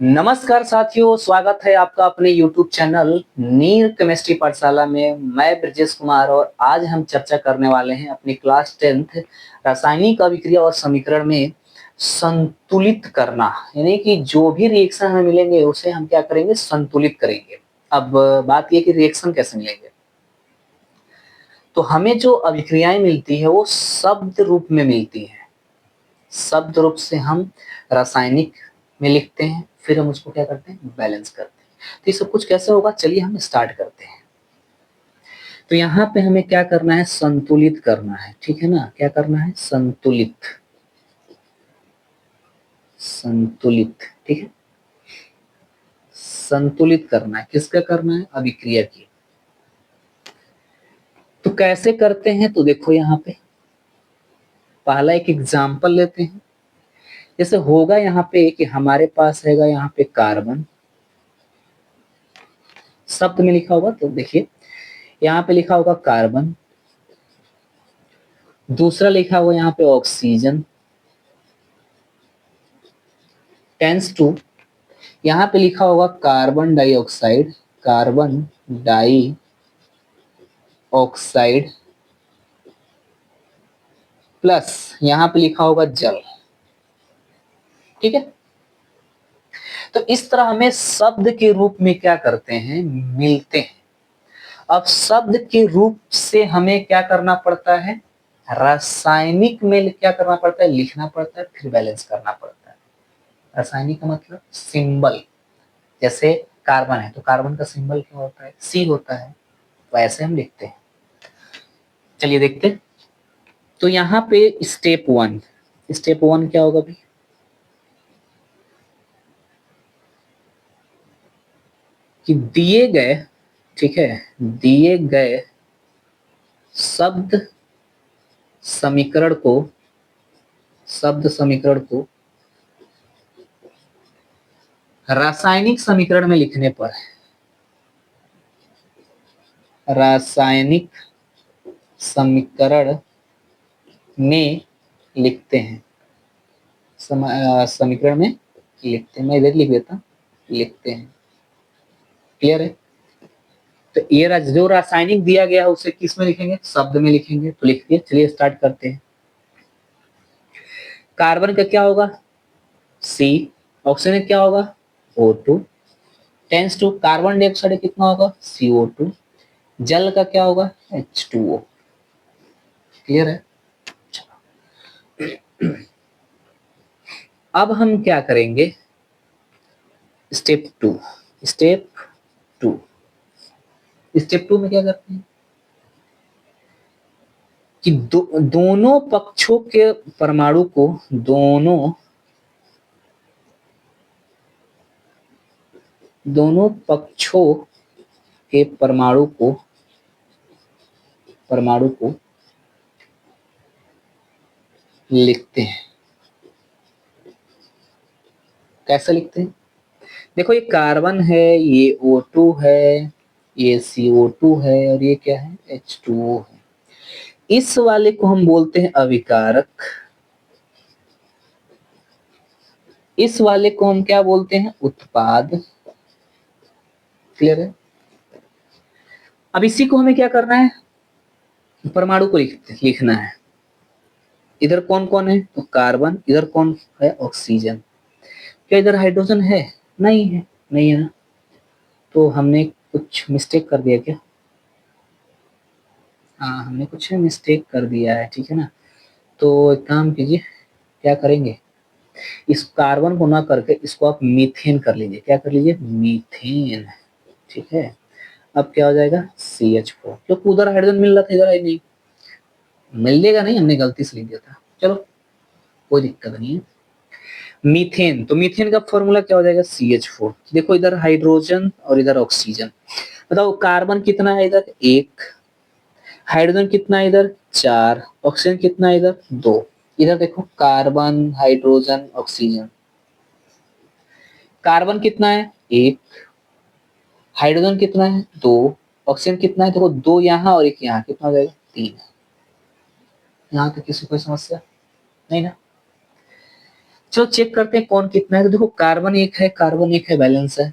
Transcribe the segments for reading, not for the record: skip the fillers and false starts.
नमस्कार साथियों, स्वागत है आपका अपने YouTube चैनल नीर केमिस्ट्री पाठशाला में। मैं ब्रजेश कुमार और आज हम चर्चा करने वाले हैं अपनी क्लास 10th रासायनिक अभिक्रिया और समीकरण में संतुलित करना, यानी कि जो भी रिएक्शन हमें मिलेंगे उसे हम क्या करेंगे, संतुलित करेंगे। अब बात यह कि रिएक्शन कैसे मिलेंगे, तो हमें जो अभिक्रियाएं मिलती है वो शब्द रूप में मिलती है। शब्द रूप से हम रासायनिक में लिखते हैं, फिर हम उसको क्या करते हैं, बैलेंस करते हैं। तो ये सब कुछ कैसे होगा, चलिए हम स्टार्ट करते हैं। तो यहाँ पे हमें क्या करना है, संतुलित करना है, ठीक है ना। क्या करना है, संतुलित, संतुलित, ठीक है। संतुलित करना है, किसका करना है, अभिक्रिया की। तो कैसे करते हैं, तो देखो यहाँ पे पहला एक एग्जाम्पल लेते हैं। जैसे होगा यहाँ पे कि हमारे पास हैगा यहाँ पे कार्बन, शब्द में लिखा होगा, तो देखिए यहाँ पे लिखा होगा कार्बन, दूसरा लिखा हुआ यहाँ पे ऑक्सीजन, टेंस टू यहाँ पे लिखा होगा carbon dioxide, carbon dioxide plus यहाँ पे लिखा होगा जल, ठीक है। तो इस तरह हमें शब्द के रूप में क्या करते हैं, मिलते हैं। अब शब्द के रूप से हमें क्या करना पड़ता है, रासायनिक में क्या करना पड़ता है, लिखना पड़ता है, फिर बैलेंस करना पड़ता है। रासायनिक का मतलब सिंबल, जैसे कार्बन है तो कार्बन का सिंबल क्या होता है, सी होता है, तो ऐसे हम लिखते हैं। चलिए देखते हैं। तो यहाँ पे स्टेप वन, स्टेप वन क्या होगा भाई, कि दिए गए, ठीक है, दिए गए शब्द समीकरण को, शब्द समीकरण को रासायनिक समीकरण में लिखने पर, रासायनिक समीकरण में लिखते हैं, समीकरण में लिखते हैं। मैं इधर लिख देता, लिखते हैं, क्लियर है। तो ये जो रासायनिक दिया गया है उसे किस में लिखेंगे, शब्द में लिखेंगे। तो लिख दिए, चलिए स्टार्ट करते हैं। कार्बन का क्या होगा, सी, ऑक्सीजन क्या होगा, O2, tense to carbon dioxide कितना होगा, CO2, जल का क्या होगा, H2O, क्लियर है। अब हम क्या करेंगे, step two, step two, step two में क्या करते हैं कि दोनों पक्षों के परमाणु को, दोनों पक्षों के परमाणु को लिखते हैं। कैसे लिखते हैं, देखो ये कार्बन है, ये O2 है, ये CO2 है और ये क्या है, H2O है। इस वाले को हम बोलते हैं अभिकारक, इस वाले को हम क्या बोलते हैं, उत्पाद, क्लियर है। अब इसी को हमें क्या करना है, परमाणु को लिखना है। इधर कौन कौन है, तो कार्बन, इधर कौन है, ऑक्सीजन। क्या इधर हाइड्रोजन है, नहीं है, नहीं है ना, तो हमने कुछ मिस्टेक कर दिया क्या, हाँ हमने कुछ मिस्टेक कर दिया है, ठीक है ना। तो एक काम कीजिए, क्या करेंगे, इस कार्बन को ना करके इसको आप मीथेन कर लीजिए। क्या कर लीजिए, मीथेन, ठीक है। अब क्या हो जाएगा, CH4, क्योंकि उधर हाइड्रोजन मिल रहा था, इधर नहीं मिलेगा, नहीं हमने गलती से लिख दिया था, चलो कोई दिक्कत नहीं है। मीथेन, तो मीथेन का फॉर्मूला क्या हो जाएगा, CH4। देखो इधर हाइड्रोजन और इधर ऑक्सीजन, बताओ कार्बन कितना है इधर, 1, हाइड्रोजन कितना है इधर, 4, ऑक्सीजन कितना है इधर, 2। इधर देखो कार्बन, हाइड्रोजन, ऑक्सीजन, कार्बन कितना है, 1, हाइड्रोजन कितना है, 2, ऑक्सीजन कितना है, देखो 2 यहाँ और 1 यहाँ, कितना हो जाएगा, 3। यहाँ तक किसी कोई समस्या नहीं ना। चलो चेक करते हैं कौन कितना है। तो देखो कार्बन एक है, कार्बन एक है, बैलेंस है।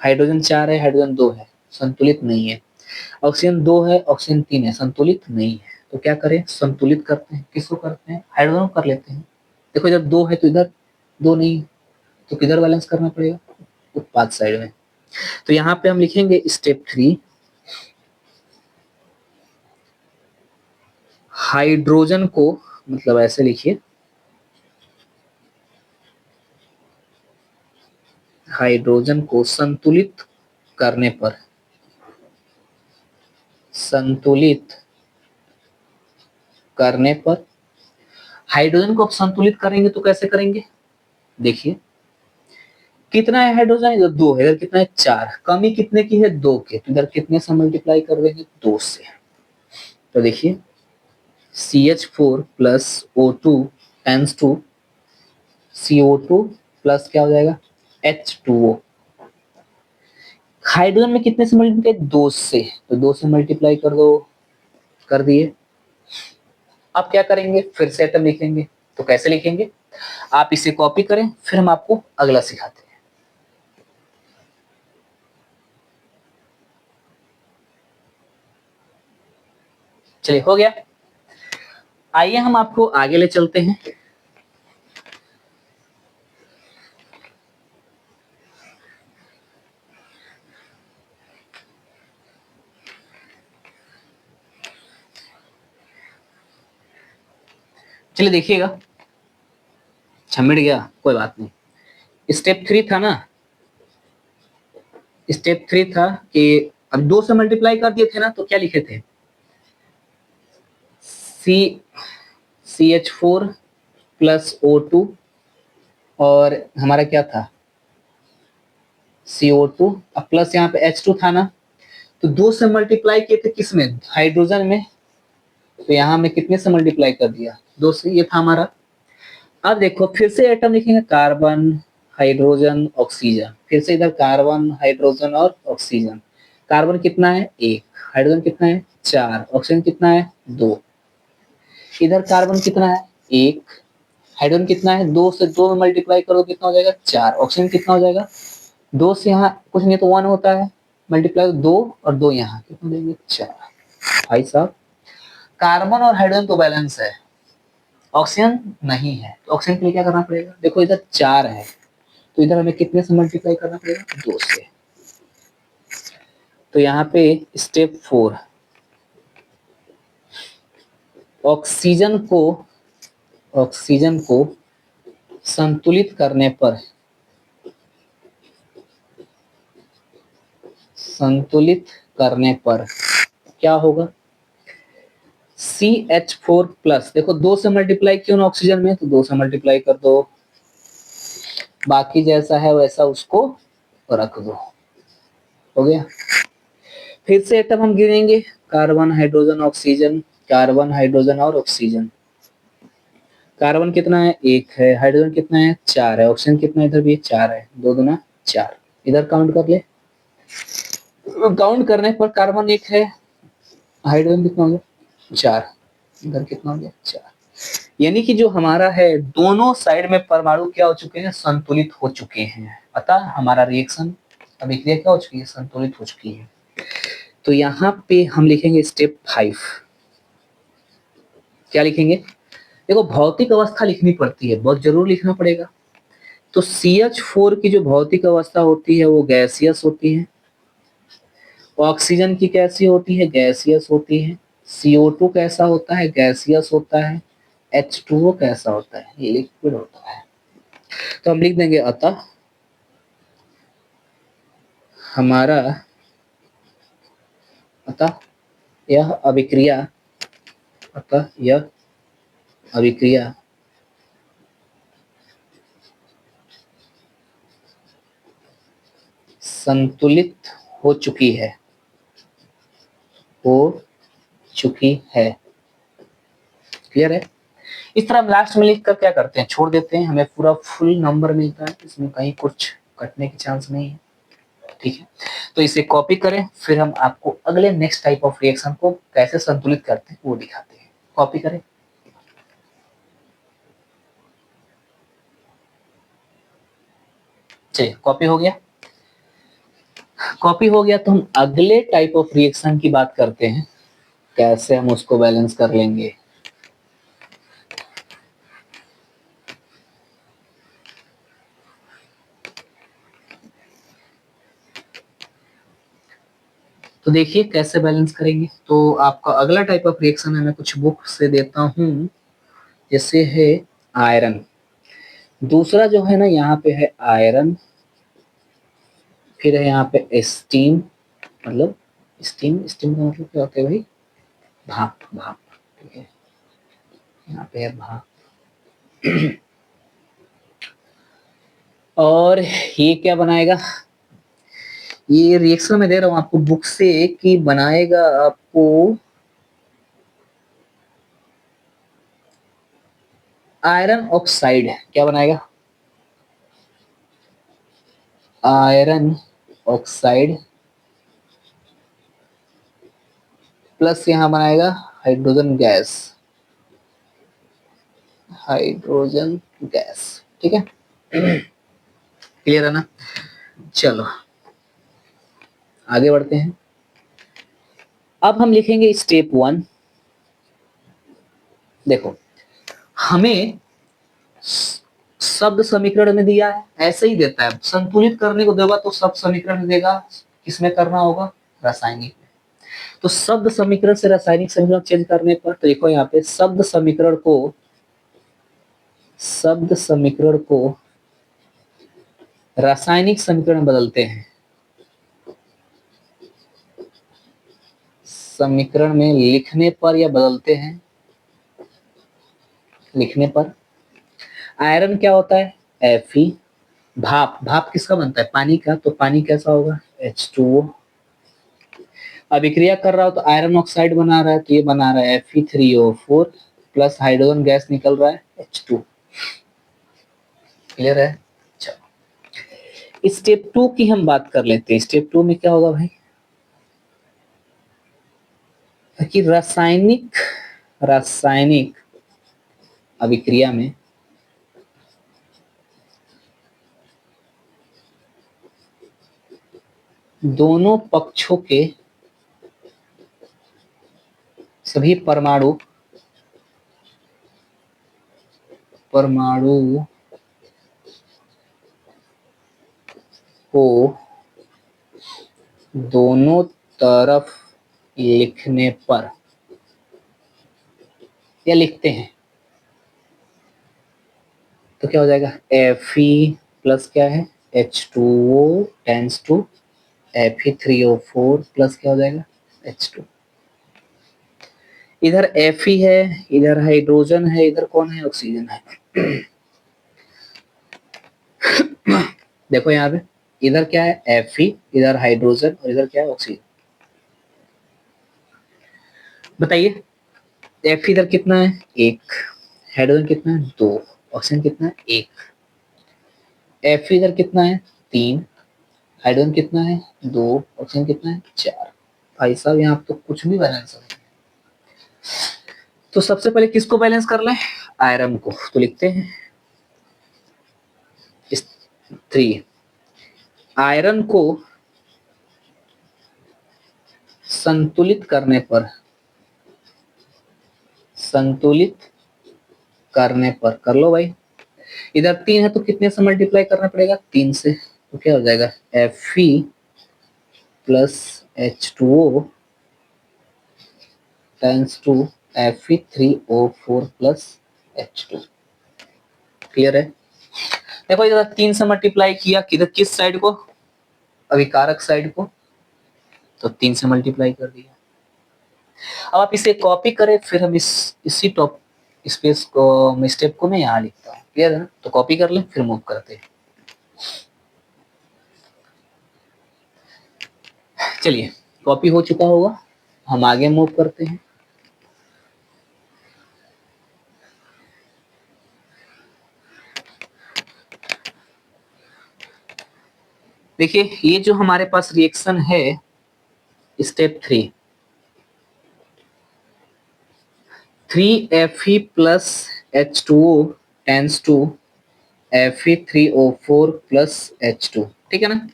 हाइड्रोजन 4 है, हाइड्रोजन 2 है, संतुलित नहीं है। ऑक्सीजन 2 है, ऑक्सीजन 3 है, संतुलित नहीं है। तो क्या करें, संतुलित करते हैं। किसको करते हैं, हाइड्रोजन को कर लेते हैं। देखो इधर 2 है तो इधर 2 नहीं, तो किधर बैलेंस करना पड़ेगा, उत्पाद साइड में। तो यहाँ पे हम लिखेंगे स्टेप 3, हाइड्रोजन को, मतलब ऐसे लिखिए, हाइड्रोजन को संतुलित करने पर, संतुलित करने पर, हाइड्रोजन को अब संतुलित करेंगे तो कैसे करेंगे, देखिए कितना है हाइड्रोजन, इधर 2 है, इधर कितना है 4, कमी कितने की है 2 के, तो इधर कितने से मल्टीप्लाई कर देंगे 2 से। तो देखिए CH4 plus O2 tense to CO2 plus क्या हो जाएगा H2O। हाइड्रोजन में कितने से मल्टीप्लाई, 2 से, तो 2 से मल्टीप्लाई कर दो, कर दिए। अब क्या करेंगे, फिर से एटम लिखेंगे। तो कैसे लिखेंगे, आप इसे कॉपी करें, फिर हम आपको अगला सिखाते हैं। चलिए हो गया, आइए हम आपको आगे ले चलते हैं। चलिए देखिएगा, मिट गया, कोई बात नहीं। स्टेप 3 था ना, स्टेप 3 था कि अब 2 से मल्टीप्लाई कर दिए थे ना, तो क्या लिखे थे, CH4 प्लस O2 और हमारा क्या था CO2, अब प्लस यहाँ पे H2 था ना, तो 2 से मल्टीप्लाई किए थे किसमें, हाइड्रोजन में, तो यहाँ में कितने से मल्टीप्लाई कर दिया 2 से, ये था हमारा। अब देखो फिर से एटम लिखेंगे, कार्बन हाइड्रोजन ऑक्सीजन, फिर से इधर कार्बन हाइड्रोजन और ऑक्सीजन। कार्बन कितना है 1, हाइड्रोजन कितना है 4, ऑक्सीजन कितना है 2। इधर कार्बन कितना है 1, हाइड्रोजन कितना है 2, से 2 में मल्टीप्लाई करो कितना हो जाएगा 4, ऑक्सीजन कितना हो जाएगा 2 से, यहाँ कुछ नहीं तो 1 होता है, मल्टीप्लाई 2 और 2 यहाँ कितना देंगे 4। भाई साहब कार्बन और हाइड्रोजन तो बैलेंस है, ऑक्सीजन नहीं है, तो ऑक्सीजन के लिए क्या करना पड़ेगा, देखो इधर 4 है, तो इधर हमें कितने से मल्टीप्लाई करना पड़ेगा 2 से। तो यहाँ पे स्टेप 4, ऑक्सीजन को, ऑक्सीजन को संतुलित करने पर, संतुलित करने पर क्या होगा, CH4 प्लस, देखो 2 से मल्टीप्लाई क्यों ना ऑक्सीजन में, तो 2 से मल्टीप्लाई कर दो, बाकी जैसा है वैसा उसको रख दो, हो गया। फिर से एटम हम गिनेंगे, carbon hydrogen oxygen, carbon hydrogen और ऑक्सीजन। कार्बन कितना है 1 है, हाइड्रोजन कितना है 4 है, ऑक्सीजन कितना है, इधर भी 4 है, 2 दूना 4, इधर काउंट कर ले। काउंट करने पर कार्बन 1 है, हाइड्रोजन कितना हो गया 4, इधर कितना हो गया 4। यानी कि जो हमारा है दोनों साइड में परमाणु क्या हो चुके हैं, संतुलित हो चुके हैं, अतः हमारा रिएक्शन अभिक्रिया क्या हो चुकी है, संतुलित हो चुकी है। तो यहाँ पे हम लिखेंगे स्टेप 5, क्या लिखेंगे, देखो भौतिक अवस्था लिखनी पड़ती है, बहुत जरूर लिखना पड़ेगा। तो CH4 की जो भौतिक अवस्था होती है वो गैसियस होती है, ऑक्सीजन की कैसी होती है, गैसियस होती है, CO2 कैसा होता है, गैसियस होता है, H2O कैसा होता है, ये लिक्विड होता है। तो हम लिख देंगे अतः हमारा, अतः यह अभिक्रिया, अतः यह अभिक्रिया संतुलित हो चुकी है, हो चुकी है। क्लियर है। इस तरह हम लास्ट में लिख कर क्या करते हैं, छोड़ देते हैं, हमें पूरा फुल नंबर मिलता है, इसमें कहीं कुछ कटने की चांस नहीं है। ठीक है, तो इसे कॉपी करें, फिर हम आपको अगले नेक्स्ट टाइप ऑफ रिएक्शन को कैसे संतुलित करते हैं वो दिखाते हैं। कॉपी करें। चलिए कॉपी हो गया। कॉपी हो गया तो हम अगले टाइप ऑफ रिएक्शन की बात करते हैं, कैसे हम उसको बैलेंस कर लेंगे। तो देखिए कैसे बैलेंस करेंगे। तो आपका अगला टाइप ऑफ रिएक्शन है, मैं कुछ बुक से देता हूं, जैसे है आयरन। दूसरा जो है ना यहाँ पे है आयरन, फिर है यहाँ पे स्टीम, मतलब स्टीम, स्टीम का मतलब क्या होता है भाई? भाप, भाप। ठीक है, यहाँ पे है भाप। और ये क्या बनाएगा? ये रिएक्शन में दे रहा हूं आपको बुक से कि बनाएगा आपको आयरन ऑक्साइड। क्या बनाएगा? आयरन ऑक्साइड प्लस यहां बनाएगा हाइड्रोजन गैस, हाइड्रोजन गैस। ठीक है, क्लियर है ना? चलो आगे बढ़ते हैं। अब हम लिखेंगे स्टेप 1। देखो हमें शब्द समीकरण में दिया है, ऐसे ही देता है। संतुलित करने को देगा तो शब्द समीकरण में देगा, किसमें करना होगा? रासायनिक। तो शब्द समीकरण से रासायनिक समीकरण चेंज करने पर, तो देखो यहाँ पे शब्द समीकरण को रासायनिक समीकरण में बदलते हैं। समीकरण में लिखने पर या बदलते हैं, लिखने पर। आयरन क्या होता है? Fe। भाप, भाप किसका बनता है? पानी का। तो पानी कैसा होगा? H2O। अभिक्रिया कर रहा हो तो आयरन ऑक्साइड बना रहा है, तो ये बना रहा है Fe3O4 प्लस हाइड्रोजन गैस निकल रहा है H2। क्लियर है? चलो स्टेप 2 की हम बात कर लेते हैं। स्टेप 2 में क्या होगा भाई? कि रासायनिक अभिक्रिया में दोनों पक्षों के सभी परमाणु को दोनों तरफ लिखने पर या लिखते हैं तो क्या हो जाएगा? Fe प्लस क्या है? H2O tends to Fe3O4 plus क्या हो जाएगा? H2। इधर Fe है, इधर हाइड्रोजन है, इधर कौन है? ऑक्सीजन है। देखो यहाँ पे इधर क्या है? Fe, इधर हाइड्रोजन और इधर क्या है? ऑक्सीजन। बताइए Fe इधर कितना है? 1। हाइड्रोजन कितना है? 2। ऑक्सीजन कितना है? 1। Fe इधर कितना है? 3। हाइड्रोजन कितना है? 2। ऑक्सीजन कितना है? 4। भाई साहब यहाँ तो कुछ भी बैलेंस है। तो सबसे पहले किसको बैलेंस कर लें? आयरन को। तो लिखते हैं 3। आयरन को संतुलित करने पर कर लो भाई। इधर 3 है तो कितने से मल्टीप्लाई करना पड़ेगा? 3 से। तो क्या हो जाएगा? Fe plus H2O times two Fe3O4 plus H2। Clear है? देखो इधर 3 से मल्टीप्लाई किया, किधर किस साइड को? अभिकारक साइड को, तो 3 से मल्टीप्लाई कर दिया। अब आप इसे कॉपी करें, फिर हम इसी टॉप स्पेस को, स्टेप को मैं यहाँ लिखता हूँ। क्लियर है ना? तो कॉपी कर लें, फिर मूव करते हैं। चलिए कॉपी हो चुका होगा, हम आगे मूव करते हैं। देखिए ये जो हमारे पास रिएक्शन है step 3 Fe plus H2O tends to Fe3O4 plus H2, ठीक है ना।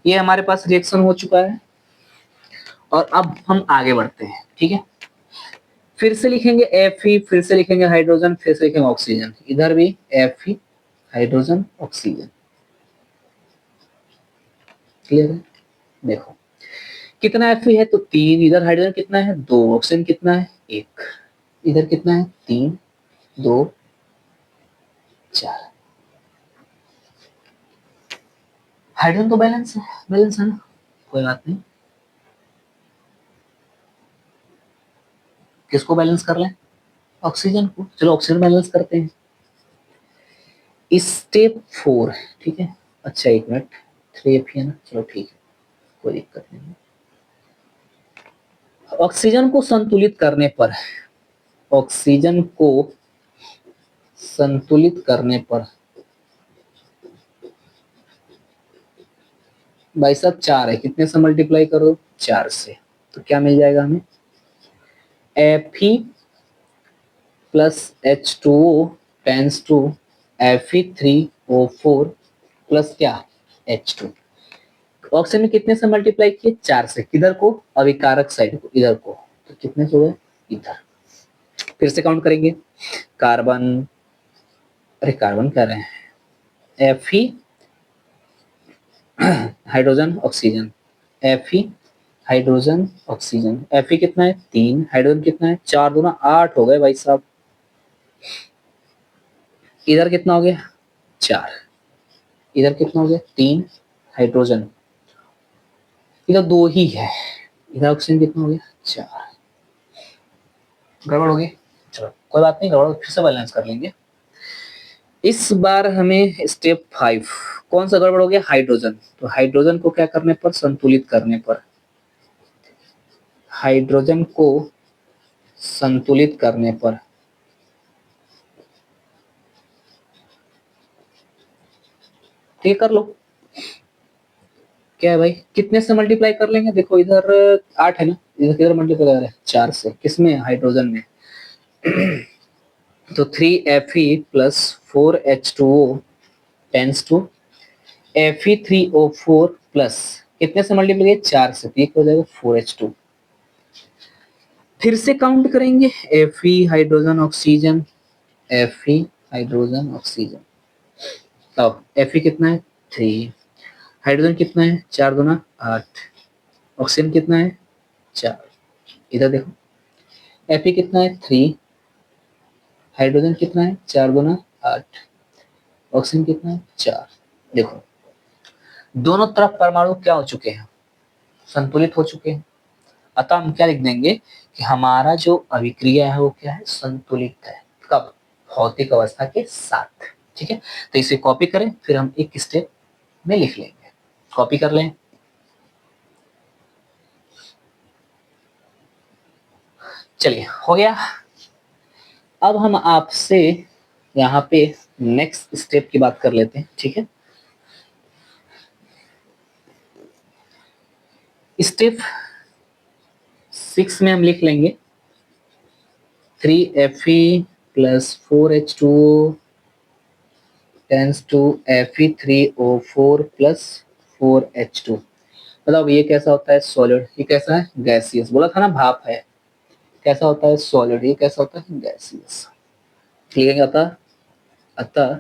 ये हमारे पास रिएक्शन हो चुका है और अब हम आगे बढ़ते हैं, ठीक है। फिर से लिखेंगे Fe, फिर से लिखेंगे हाइड्रोजन, फिर से लिखेंगे ऑक्सीजन, इधर भी Fe हाइड्रोजन ऑक्सीजन, क्लियर है। देखो कितना Fe है तो 3, इधर हाइड्रोजन कितना है 2, ऑक्सीजन कितना है 1, इधर कितना है 3 2 4। हाइड्रोजन तो बैलेंस है ना, कोई बात नहीं। किसको बैलेंस कर लें, ऑक्सीजन को। चलो ऑक्सीजन बैलेंस करते हैं। स्टेप 4, ठीक है। अच्छा एक मिनट, 3Fe है ना, चलो ठीक है, कोई दिक्कत नहीं है। ऑक्सीजन को संतुलित करने पर, ऑक्सीजन को संतुलित करने पर भाई साहब 4 है, कितने से मल्टीप्लाई करो 4 से, तो क्या मिल जाएगा हमें Fe plus H2O tends to Fe3O4 plus क्या H2। ऑक्सीजन में कितने से मल्टीप्लाई किए 4 से, किधर को अभिकारक साइड को, इधर को, तो कितने से हुए इधर। फिर से काउंट करेंगे, कार्बन, अरे कार्बन कह रहे हैं Fe hydrogen oxygen, Fe hydrogen oxygen, Fe कितना है 3, हाइड्रोजन कितना है 4 दूना 8 हो गए भाई साहब। इधर कितना हो गया 4, इधर कितना हो गया 3, हाइड्रोजन इधर 2 ही है, इधर ऑक्सीजन कितना हो गया 4। गड़बड़ हो गई, चलो कोई बात नहीं, गड़बड़ फिर से बैलेंस कर लेंगे। इस बार हमें स्टेप 5, कौन सा गड़बड़ हो गया हाइड्रोजन, तो हाइड्रोजन को क्या करने पर संतुलित करने पर, हाइड्रोजन को संतुलित करने पर ठीक कर लो। क्या है भाई, कितने से मल्टीप्लाई कर लेंगे, देखो इधर 8 है ना, इधर किधर मल्टीप्लाई कर रहे हैं 4 से, किसमें हाइड्रोजन में तो 3Fe plus 4H2O tense to Fe3O4 plus कितने से मल्टीप्लाई 4 से, तो हो जाएगा 4H2। फिर से काउंट करेंगे Fe hydrogen oxygen, Fe hydrogen oxygen, तो Fe कितना है 3, हाइड्रोजन कितना है 4 दूना 8, ऑक्सीजन कितना है 4, इधर देखो Fe कितना है 3, हाइड्रोजन कितना है 4 दूना 8, ऑक्सीजन कितना है 4। देखो दोनों तरफ परमाणु क्या हो चुके हैं, संतुलित हो चुके हैं। अतः हम क्या लिख देंगे कि हमारा जो अभिक्रिया है वो क्या है संतुलित है, कब भौतिक अवस्था के साथ, ठीक है। तो इसे कॉपी करें, फिर हम एक स्टेप में लिख लेंगे, कॉपी कर लें। चलिए हो गया। अब हम आपसे यहाँ पे नेक्स्ट स्टेप की बात कर लेते हैं, ठीक है। स्टेप 6 में हम लिख लेंगे 3Fe plus 4H2O tense to Fe3O4 plus 4H2। मतलब ये कैसा होता है सॉलिड, ये कैसा है गैसियस, बोला था ना भाप है, कैसा होता है सॉलिड, ये कैसा होता है गैसियस, ठीक है। अतः